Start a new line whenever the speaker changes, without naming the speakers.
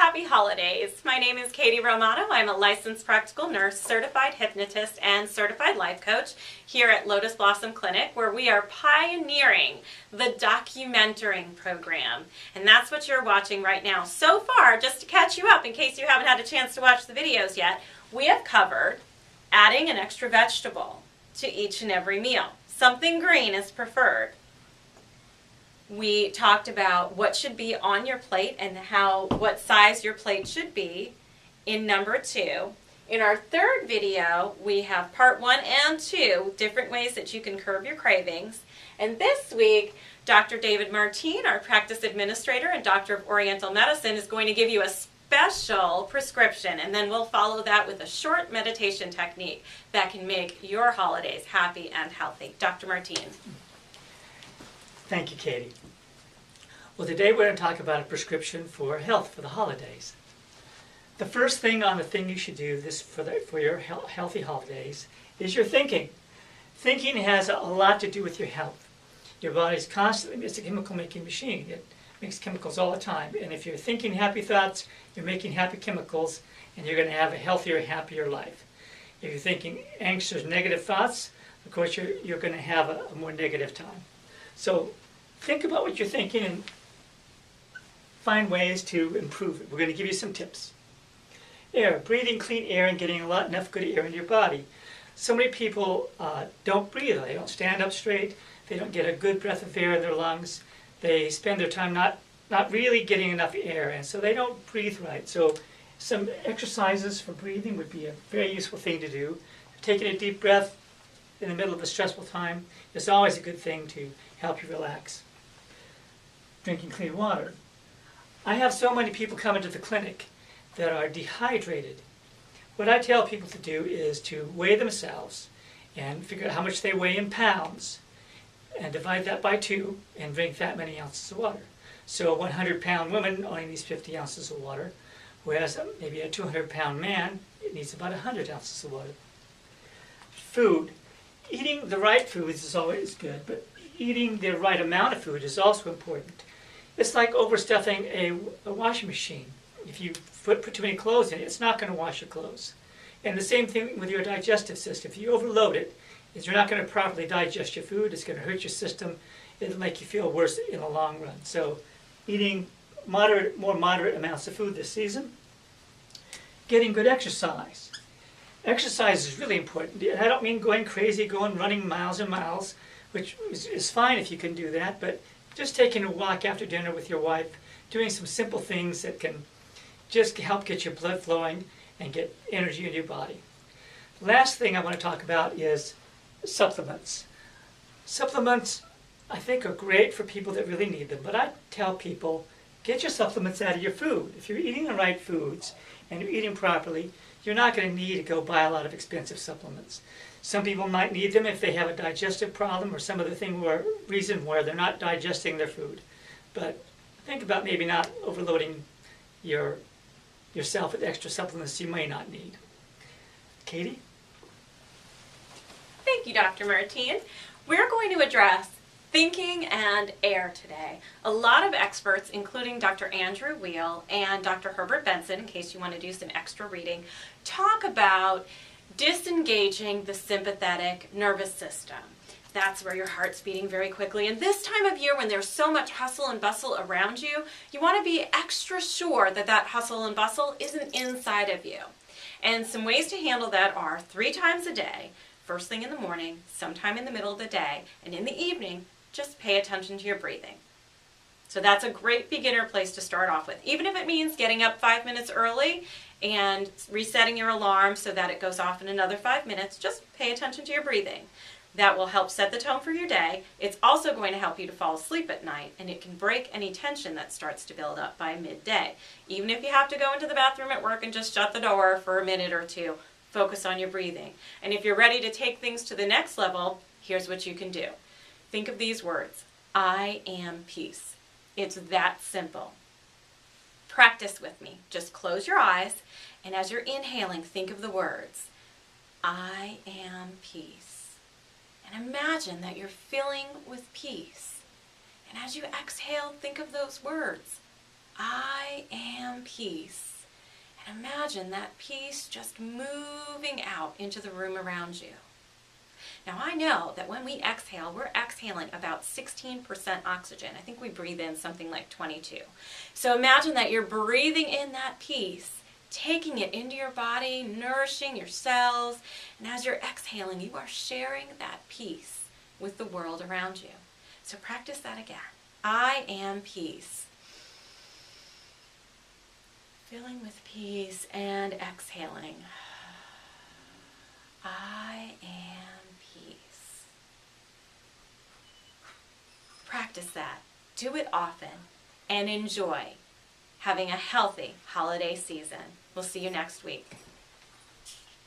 Happy holidays. My name is Katie Romano. I'm a licensed practical nurse, certified hypnotist, and certified life coach here at Lotus Blossom Clinic, where we are pioneering the documenting program. And that's what you're watching right now. So far, just to catch you up in case you haven't had a chance to watch the videos yet, we have covered adding an extra vegetable to each and every meal. Something green is preferred. We talked about what should be on your plate and what size your plate should be in number 2. In our third video, we have part 1 and 2, different ways that you can curb your cravings. And this week, Dr. David Martin, our practice administrator and doctor of Oriental Medicine, is going to give you a special prescription, and then we'll follow that with a short meditation technique that can make your holidays happy and healthy. Dr. Martin.
Thank you, Katie. Well, today we're going to talk about a prescription for health for the holidays. The first thing on the thing you should do for your healthy holidays is your thinking. Thinking has a lot to do with your health. Your body's constantly, it's a chemical making machine. It makes chemicals all the time. And if you're thinking happy thoughts, you're making happy chemicals, and you're going to have a healthier, happier life. If you're thinking anxious, negative thoughts, of course you're going to have a more negative time. So think about what you're thinking and find ways to improve it. We're going to give you some tips. Air, breathing clean air and getting enough good air in your body. So many people don't breathe. They don't stand up straight. They don't get a good breath of air in their lungs. They spend their time not really getting enough air, and so they don't breathe right. So some exercises for breathing would be a very useful thing to do. Taking a deep breath in the middle of a stressful time is always a good thing to help you relax. Drinking clean water. I have so many people come into the clinic that are dehydrated. What I tell people to do is to weigh themselves and figure out how much they weigh in pounds and divide that by 2 and drink that many ounces of water. So a 100-pound woman only needs 50 ounces of water, whereas maybe a 200-pound man needs about 100 ounces of water. Food. Eating the right foods is always good, but eating the right amount of food is also important. It's like overstuffing a washing machine. If you put too many clothes in it, it's not going to wash your clothes. And the same thing with your digestive system. If you overload it, you're not going to properly digest your food. It's going to hurt your system. It'll make you feel worse in the long run. So eating more moderate amounts of food this season. Getting good exercise. Exercise is really important. I don't mean going crazy, running miles and miles, which is fine if you can do that, but just taking a walk after dinner with your wife, doing some simple things that can just help get your blood flowing and get energy in your body. The last thing I want to talk about is supplements. Supplements, I think, are great for people that really need them, but I tell people, get your supplements out of your food. If you're eating the right foods and you're eating properly, you're not going to need to go buy a lot of expensive supplements. Some people might need them if they have a digestive problem or some other reason where they're not digesting their food. But think about maybe not overloading yourself with extra supplements you may not need. Katie?
Thank you, Dr. Martin. We're going to address thinking and air today. A lot of experts, including Dr. Andrew Weil and Dr. Herbert Benson, in case you want to do some extra reading, talk about disengaging the sympathetic nervous system. That's where your heart's beating very quickly. And this time of year when there's so much hustle and bustle around you, you want to be extra sure that that hustle and bustle isn't inside of you. And some ways to handle that are 3 times a day, first thing in the morning, sometime in the middle of the day, and in the evening, just pay attention to your breathing. So that's a great beginner place to start off with. Even if it means getting up 5 minutes early and resetting your alarm so that it goes off in another 5 minutes, just pay attention to your breathing. That will help set the tone for your day. It's also going to help you to fall asleep at night, and it can break any tension that starts to build up by midday. Even if you have to go into the bathroom at work and just shut the door for a minute or 2, focus on your breathing. And if you're ready to take things to the next level, here's what you can do. Think of these words. I am peace. It's that simple. Practice with me. Just close your eyes, and as you're inhaling, think of the words, I am peace. And imagine that you're filling with peace. And as you exhale, think of those words, I am peace. And imagine that peace just moving out into the room around you. Now I know that when we exhale, we're exhaling about 16% oxygen. I think we breathe in something like 22. So imagine that you're breathing in that peace, taking it into your body, nourishing your cells, and as you're exhaling, you are sharing that peace with the world around you. So practice that again. I am peace. Filling with peace and exhaling. I am peace. Practice that. Do it often and enjoy having a healthy holiday season. We'll see you next week.